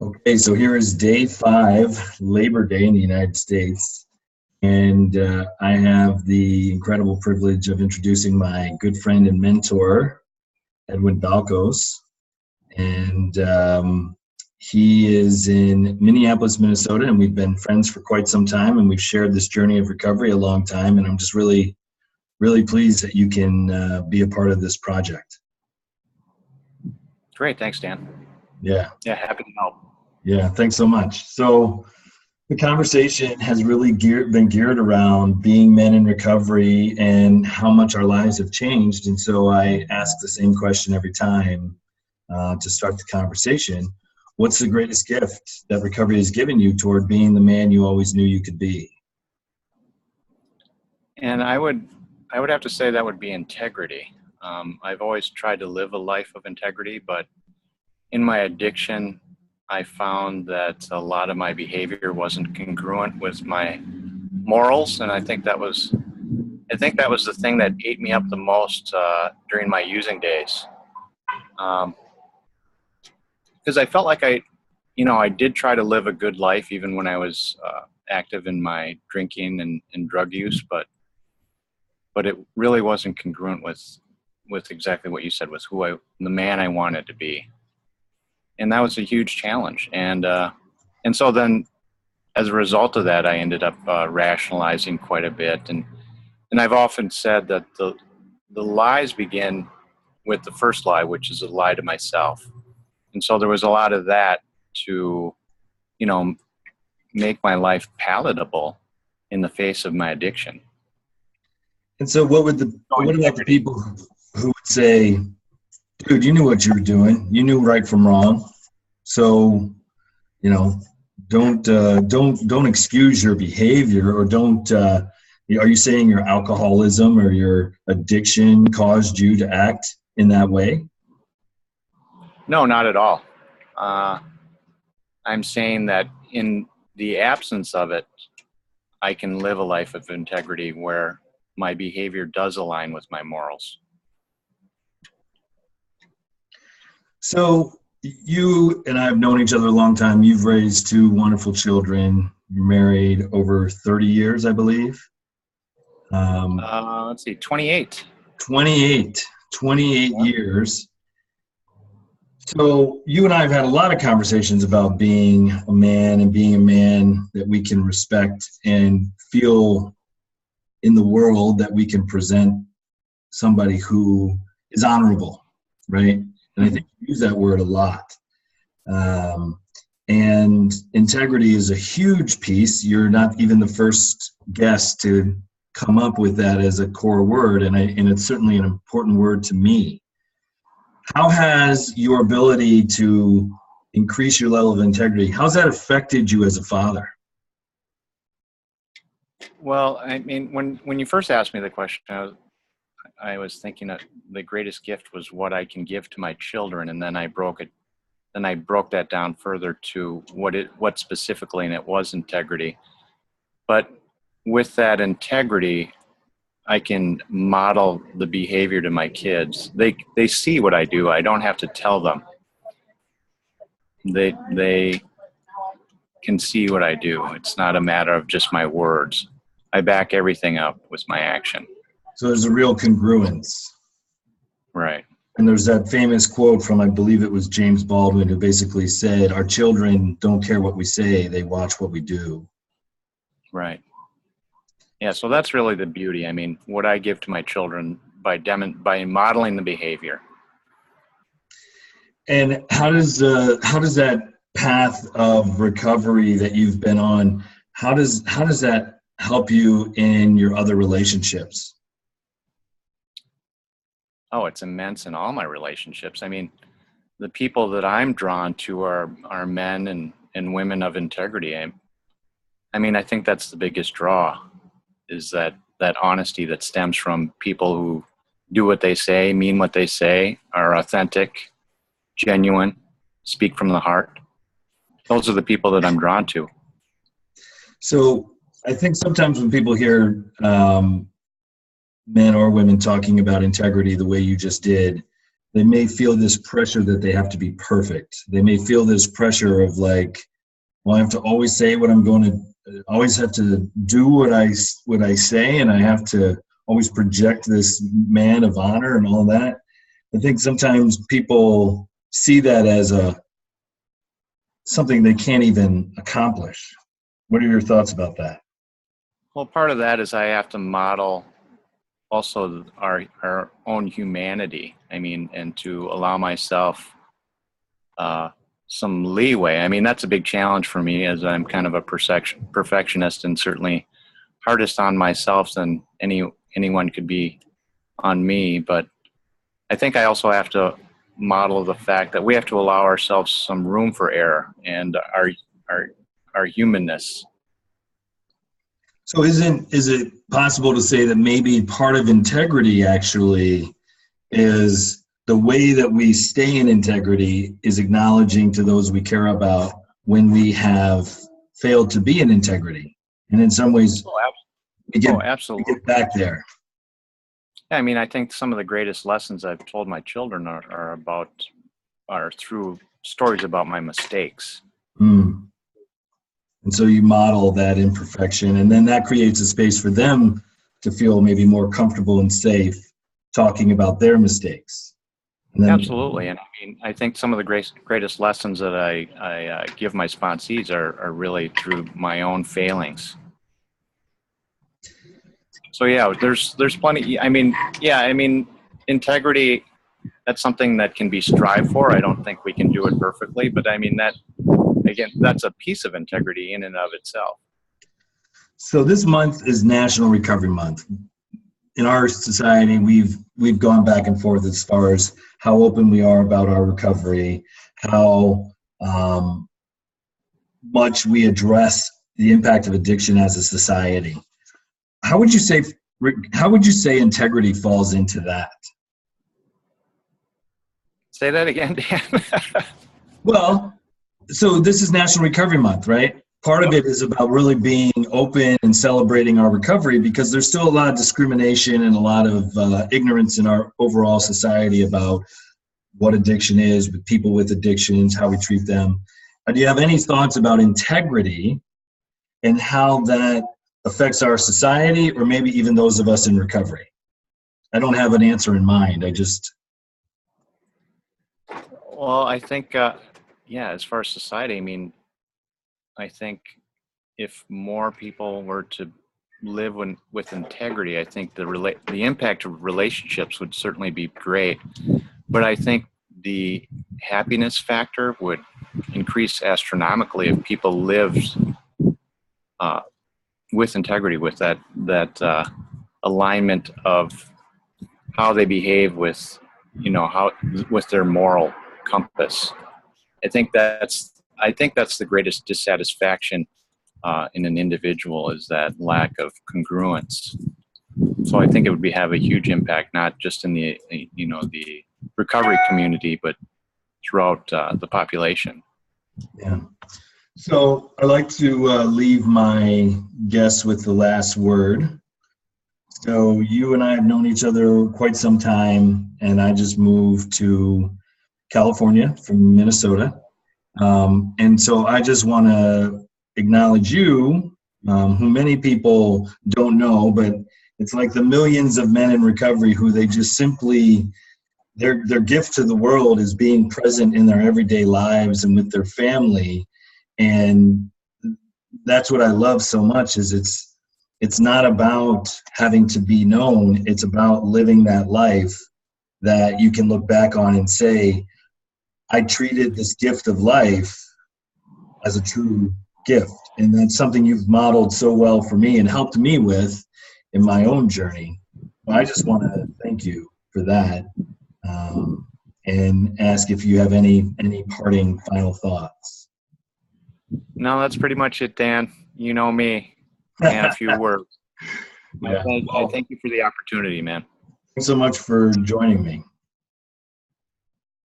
Okay, so here is day 5, Labor Day in the United States. And I have the incredible privilege of introducing my good friend and mentor, Edwin Balcos. And he is in Minneapolis, Minnesota, and we've been friends for quite some time, and we've shared this journey of recovery a long time. And I'm just really, really pleased that you can be a part of this project. Great. Thanks, Dan. Yeah. Yeah, happy to help. Yeah, thanks so much. So the conversation has really been geared around being men in recovery and how much our lives have changed. And so I ask the same question every time to start the conversation. What's the greatest gift that recovery has given you toward being the man you always knew you could be? And I would have to say that would be integrity. I've always tried to live a life of integrity, but in my addiction, I found that a lot of my behavior wasn't congruent with my morals, and I think that was the thing that ate me up the most during my using days. Because I felt like I did try to live a good life even when I was active in my drinking and drug use, but it really wasn't congruent with exactly what you said, with the man I wanted to be. And that was a huge challenge. And so then as a result of that, I ended up rationalizing quite a bit. And I've often said that the lies begin with the first lie, which is a lie to myself. And so there was a lot of that to, make my life palatable in the face of my addiction. And so what about the people who would say, dude, you knew what you were doing. You knew right from wrong. So, don't excuse your behavior, or don't. Are you saying your alcoholism or your addiction caused you to act in that way? No, not at all. I'm saying that in the absence of it, I can live a life of integrity where my behavior does align with my morals. So you and I have known each other a long time. You've raised 2 wonderful children. You're married over 30 years, I believe. Let's see, 28. 28 Yeah. years. So you and I have had a lot of conversations about being a man and being a man that we can respect and feel in the world that we can present somebody who is honorable, right? And I think you use that word a lot. And integrity is a huge piece. You're not even the first guest to come up with that as a core word, and it's certainly an important word to me. How has your ability to increase your level of integrity, how's that affected you as a father? Well, I mean, when you first asked me the question, I was thinking that the greatest gift was what I can give to my children, and then I broke that down further to what specifically, and it was integrity. But with that integrity, I can model the behavior to my kids. They see what I do. I don't have to tell them. They can see what I do. It's not a matter of just my words. I back everything up with my action. So there's a real congruence. Right. And there's that famous quote from, I believe it was James Baldwin, who basically said, our children don't care what we say, they watch what we do. Right. Yeah, so that's really the beauty. I mean, what I give to my children by modeling the behavior. And how does that path of recovery that you've been on, how does that help you in your other relationships? Oh, it's immense in all my relationships. I mean, the people that I'm drawn to are men and women of integrity. I mean, I think that's the biggest draw, is that honesty that stems from people who do what they say, mean what they say, are authentic, genuine, speak from the heart. Those are the people that I'm drawn to. So I think sometimes when people hear men or women talking about integrity the way you just did, they may feel this pressure that they have to be perfect. They may feel this pressure of like, well, I have to always say what I'm going to, always have to do what I say, and I have to always project this man of honor and all that. I think sometimes people see that as something they can't even accomplish. What are your thoughts about that? Well, part of that is I have to model also our own humanity. I mean, and to allow myself some leeway. I mean, that's a big challenge for me, as I'm kind of a perfectionist, and certainly hardest on myself than anyone could be on me. But I think I also have to model the fact that we have to allow ourselves some room for error and our humanness. So is it possible to say that maybe part of integrity actually is the way that we stay in integrity is acknowledging to those we care about when we have failed to be in integrity? And in some ways, Absolutely. we get back there. Yeah, I mean, I think some of the greatest lessons I've told my children are through stories about my mistakes. Mm. And so you model that imperfection, and then that creates a space for them to feel maybe more comfortable and safe talking about their mistakes. And then, Absolutely. And I mean, I think some of the greatest lessons that I give my sponsees are really through my own failings. So yeah, there's plenty. I mean, integrity, that's something that can be strived for. I don't think we can do it perfectly, but I mean, that's a piece of integrity in and of itself. so this month is National Recovery Month. In our society, we've gone back and forth as far as how open we are about our recovery, how much we address the impact of addiction as a society. How would you say integrity falls into that? Say that again, Dan. Well, so this is National Recovery Month, right? Part of it is about really being open and celebrating our recovery, because there's still a lot of discrimination and a lot of ignorance in our overall society about what addiction is, with people with addictions, how we treat them. Do you have any thoughts about integrity and how that affects our society, or maybe even those of us in recovery? I don't have an answer in mind. Well, I think, as far as society, I mean, I think if more people were to live with integrity, I think the impact of relationships would certainly be great. But I think the happiness factor would increase astronomically if people lived with integrity, with that alignment of how they behave with, with their moral compass. I think that's the greatest dissatisfaction in an individual, is that lack of congruence. So I think it would have a huge impact, not just in the recovery community, but throughout the population. Yeah. So I like to leave my guests with the last word. So you and I have known each other quite some time, and I just moved to California from Minnesota. And so I just want to acknowledge you, who many people don't know, but it's like the millions of men in recovery who they just simply, their gift to the world is being present in their everyday lives and with their family. And that's what I love so much, is it's not about having to be known. It's about living that life that you can look back on and say, I treated this gift of life as a true gift. And that's something you've modeled so well for me and helped me with in my own journey. Well, I just want to thank you for that, and ask if you have any parting final thoughts. No, that's pretty much it, Dan. You know me. And a few words. Yeah. I thank you for the opportunity, man. Thanks so much for joining me.